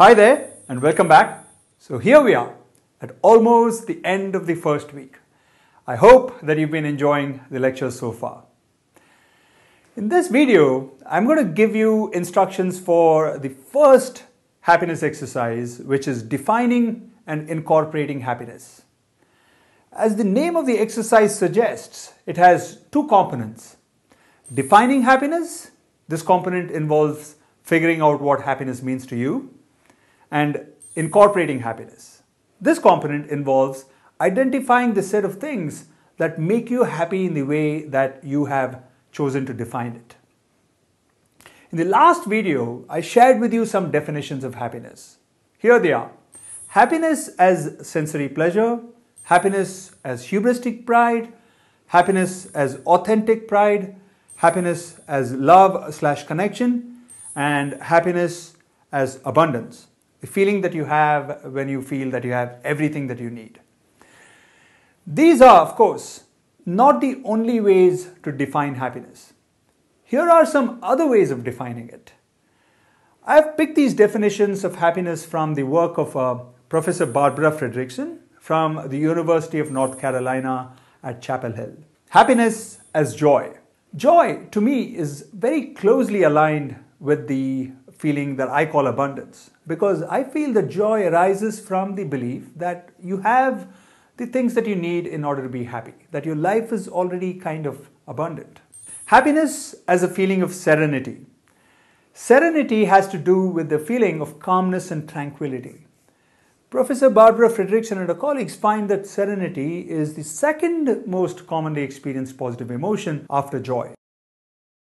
Hi there and welcome back. So here we are at almost the end of the first week. I hope that you've been enjoying the lectures so far. In this video, I'm going to give you instructions for the first happiness exercise, which is defining and incorporating happiness. As the name of the exercise suggests, it has two components. Defining happiness, this component involves figuring out what happiness means to you, and incorporating happiness. This component involves identifying the set of things that make you happy in the way that you have chosen to define it. In the last video, I shared with you some definitions of happiness. Here they are. Happiness as sensory pleasure, happiness as hubristic pride, happiness as authentic pride, happiness as love/connection, and happiness as abundance. The feeling that you have when you feel that you have everything that you need. These are, of course, not the only ways to define happiness. Here are some other ways of defining it. I have picked these definitions of happiness from the work of Professor Barbara Fredrickson from the University of North Carolina at Chapel Hill. Happiness as joy. Joy, to me, is very closely aligned with the feeling that I call abundance, because I feel that joy arises from the belief that you have the things that you need in order to be happy, that your life is already kind of abundant. Happiness as a feeling of serenity. Serenity has to do with the feeling of calmness and tranquility. Professor Barbara Fredrickson and her colleagues find that serenity is the second most commonly experienced positive emotion after joy.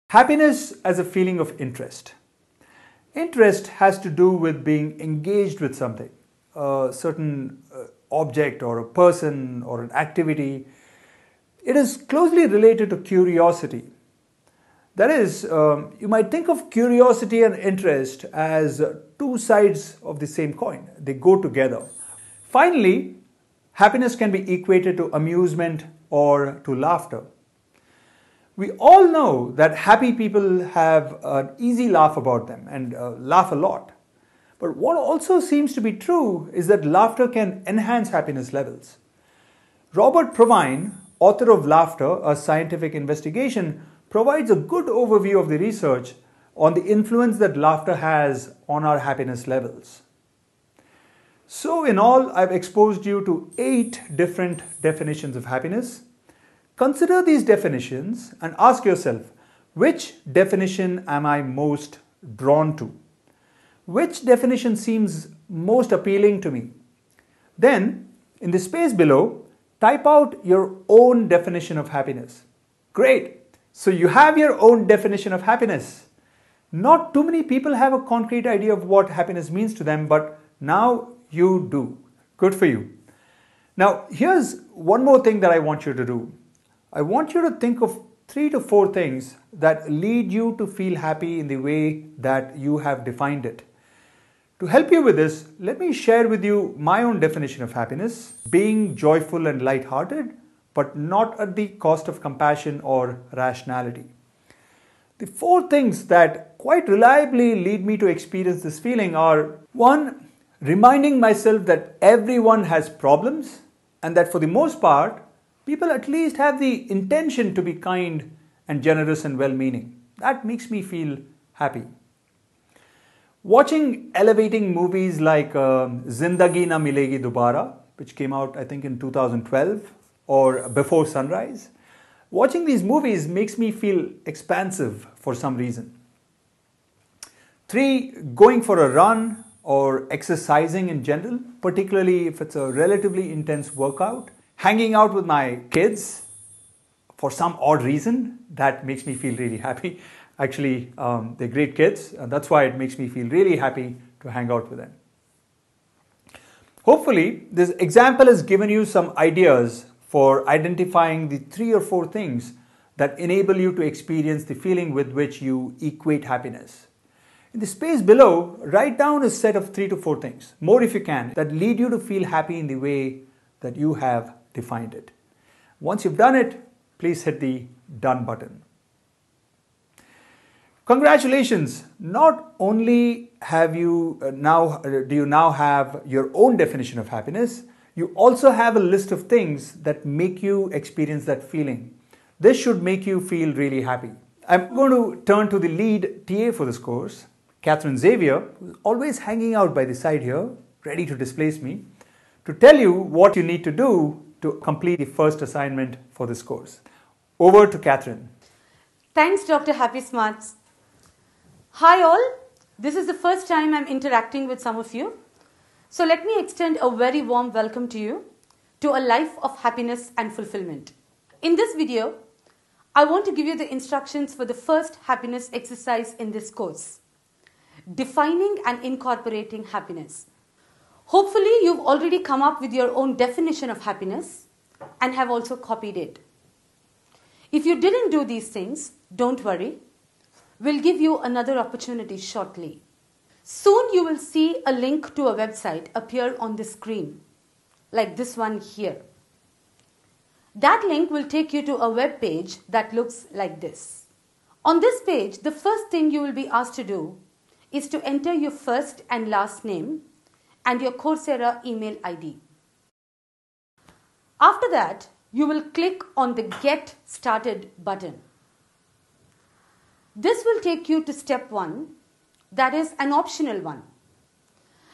Happiness as a feeling of interest. Interest has to do with being engaged with something, a certain object or a person or an activity. It is closely related to curiosity. That is, you might think of curiosity and interest as two sides of the same coin. They go together. Finally, happiness can be equated to amusement or to laughter. We all know that happy people have an easy laugh about them and laugh a lot. But what also seems to be true is that laughter can enhance happiness levels. Robert Provine, author of Laughter, a Scientific Investigation, provides a good overview of the research on the influence that laughter has on our happiness levels. So in all, I've exposed you to 8 different definitions of happiness. Consider these definitions and ask yourself, which definition am I most drawn to? Which definition seems most appealing to me? Then, in the space below, type out your own definition of happiness. Great! So you have your own definition of happiness. Not too many people have a concrete idea of what happiness means to them, but now you do. Good for you. Now, here's one more thing that I want you to do. I want you to think of 3 to 4 things that lead you to feel happy in the way that you have defined it. To help you with this, let me share with you my own definition of happiness: being joyful and light-hearted, but not at the cost of compassion or rationality. The 4 things that quite reliably lead me to experience this feeling are: 1. Reminding myself that everyone has problems and that for the most part, people at least have the intention to be kind and generous and well-meaning. That makes me feel happy. Watching elevating movies like Zindagi Na Milegi Dobara, which came out I think in 2012, or Before Sunrise. Watching these movies makes me feel expansive for some reason. 3. Going for a run or exercising in general, particularly if it's a relatively intense workout. Hanging out with my kids for some odd reason, that makes me feel really happy. Actually, they're great kids, and that's why it makes me feel really happy to hang out with them. Hopefully, this example has given you some ideas for identifying the 3 or 4 things that enable you to experience the feeling with which you equate happiness. In the space below, write down a set of 3 to 4 things, more if you can, that lead you to feel happy in the way that you have defined it. Once you've done it, please hit the done button. Congratulations! Not only have you do you now have your own definition of happiness, you also have a list of things that make you experience that feeling. This should make you feel really happy. I'm going to turn to the lead TA for this course, Catherine Xavier, who's always hanging out by the side here, ready to displace me, to tell you what you need to do to complete the first assignment for this course. Over to Catherine. Thanks, Dr. Happy Smarts. Hi all, this is the first time I'm interacting with some of you. So let me extend a very warm welcome to you to a life of happiness and fulfillment. In this video, I want to give you the instructions for the first happiness exercise in this course, defining and incorporating happiness. Hopefully, you've already come up with your own definition of happiness and have also copied it. If you didn't do these things, don't worry. We'll give you another opportunity shortly. Soon you will see a link to a website appear on the screen, like this one here. That link will take you to a web page that looks like this. On this page, the first thing you will be asked to do is to enter your first and last name and your Coursera email ID. After that, you will click on the Get Started button. This will take you to step 1, that is an optional one.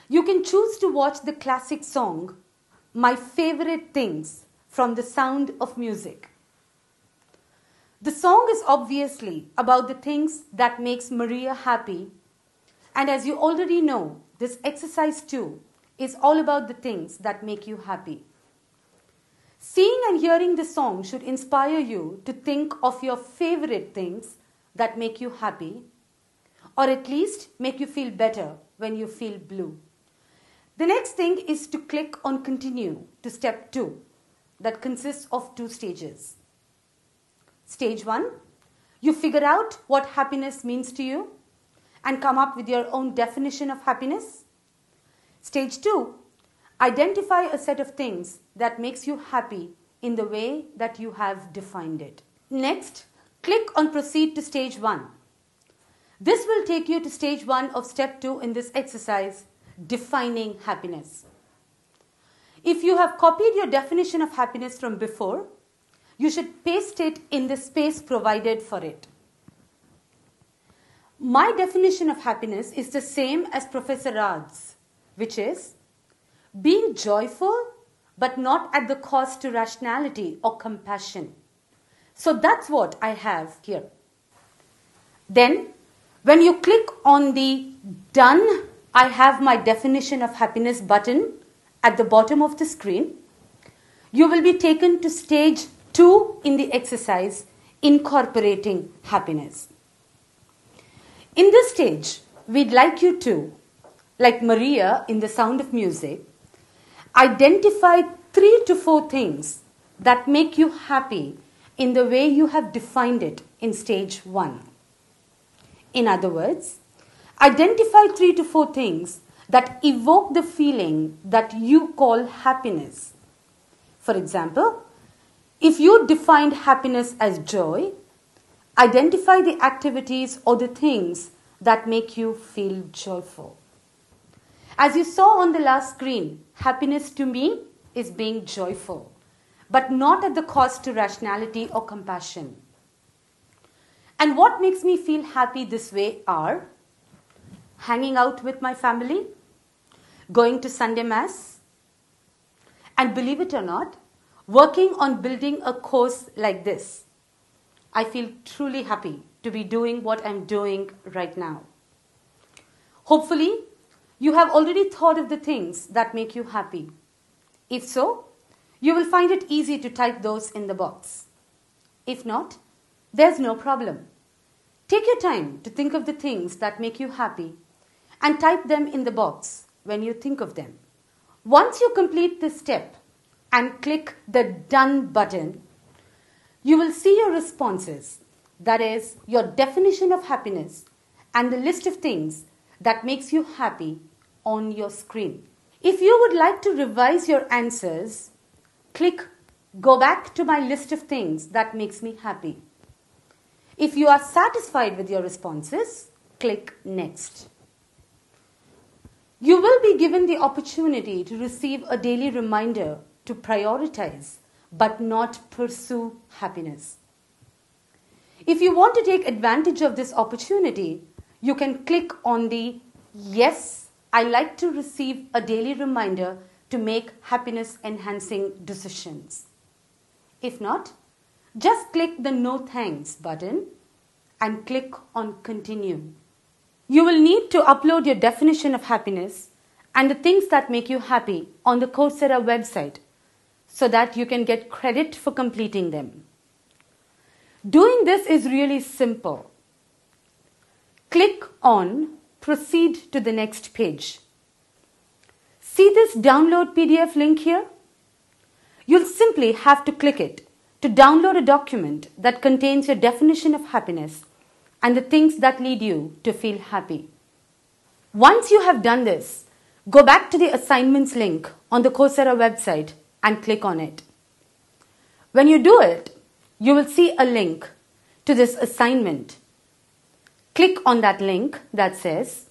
You can choose to watch the classic song, My Favorite Things, from The Sound of Music. The song is obviously about the things that makes Maria happy, and as you already know, this exercise 2 is all about the things that make you happy. Seeing and hearing the song should inspire you to think of your favorite things that make you happy, or at least make you feel better when you feel blue. The next thing is to click on Continue to step 2. That consists of 2 stages. Stage 1, you figure out what happiness means to you and come up with your own definition of happiness. Stage 2, identify a set of things that makes you happy in the way that you have defined it. Next, click on Proceed to Stage 1. This will take you to Stage 1 of Step 2 in this exercise, Defining Happiness. If you have copied your definition of happiness from before, you should paste it in the space provided for it. My definition of happiness is the same as Professor Rad's, which is being joyful but not at the cost to rationality or compassion. So that's what I have here. Then, when you click on the Done, I have my definition of happiness button at the bottom of the screen, you will be taken to stage 2 in the exercise, Incorporating Happiness. In this stage, we'd like you to, like Maria in The Sound of Music, identify 3 to 4 things that make you happy in the way you have defined it in stage 1. In other words, identify 3 to 4 things that evoke the feeling that you call happiness. For example, if you defined happiness as joy, identify the activities or the things that make you feel joyful. As you saw on the last screen, happiness to me is being joyful, but not at the cost to rationality or compassion. And what makes me feel happy this way are hanging out with my family, going to Sunday Mass, and believe it or not, working on building a course like this. I feel truly happy to be doing what I'm doing right now. Hopefully, you have already thought of the things that make you happy. If so, you will find it easy to type those in the box. If not, there's no problem. Take your time to think of the things that make you happy and type them in the box when you think of them. Once you complete this step and click the Done button, you will see your responses, that is, your definition of happiness and the list of things that makes you happy on your screen. If you would like to revise your answers, click Go back to my list of things that makes me happy. If you are satisfied with your responses, click Next. You will be given the opportunity to receive a daily reminder to prioritize but not pursue happiness. If you want to take advantage of this opportunity, you can click on the Yes, I like to receive a daily reminder to make happiness enhancing decisions. If not, just click the No Thanks button and click on Continue. You will need to upload your definition of happiness and the things that make you happy on the Coursera website so that you can get credit for completing them. Doing this is really simple. Click on Proceed to the next page. See this download PDF link here? You'll simply have to click it to download a document that contains your definition of happiness and the things that lead you to feel happy. Once you have done this, go back to the assignments link on the Coursera website and click on it. When you do it, you will see a link to this assignment. Click on that link that says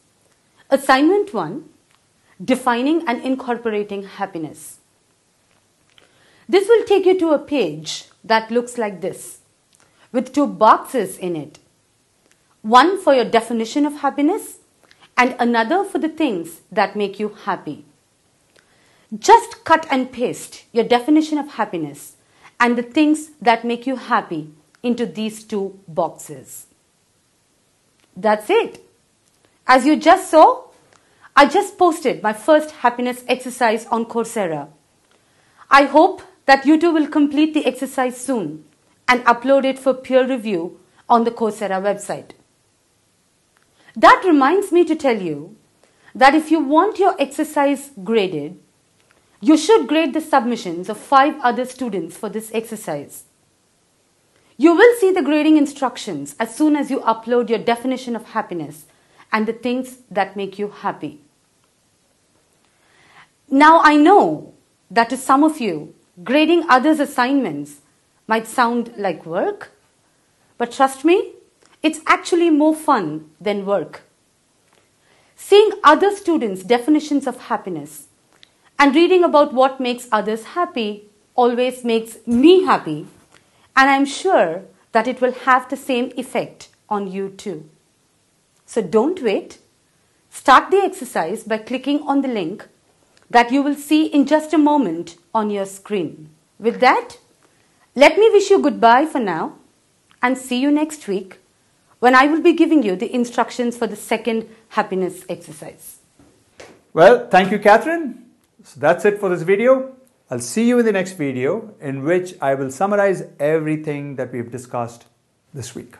Assignment 1, Defining and Incorporating Happiness. This will take you to a page that looks like this, with 2 boxes in it. One for your definition of happiness and another for the things that make you happy. Just cut and paste your definition of happiness and the things that make you happy into these 2 boxes. That's it. As you just saw, I just posted my first happiness exercise on Coursera. I hope that you too will complete the exercise soon and upload it for peer review on the Coursera website. That reminds me to tell you that if you want your exercise graded, you should grade the submissions of 5 other students for this exercise. You will see the grading instructions as soon as you upload your definition of happiness and the things that make you happy. Now I know that to some of you, grading others' assignments might sound like work, but trust me, it's actually more fun than work. Seeing other students' definitions of happiness and reading about what makes others happy always makes me happy, and I'm sure that it will have the same effect on you too. So don't wait. Start the exercise by clicking on the link that you will see in just a moment on your screen. With that, let me wish you goodbye for now and see you next week when I will be giving you the instructions for the second happiness exercise. Well, thank you, Catherine. So that's it for this video. I'll see you in the next video in which I will summarize everything that we've discussed this week.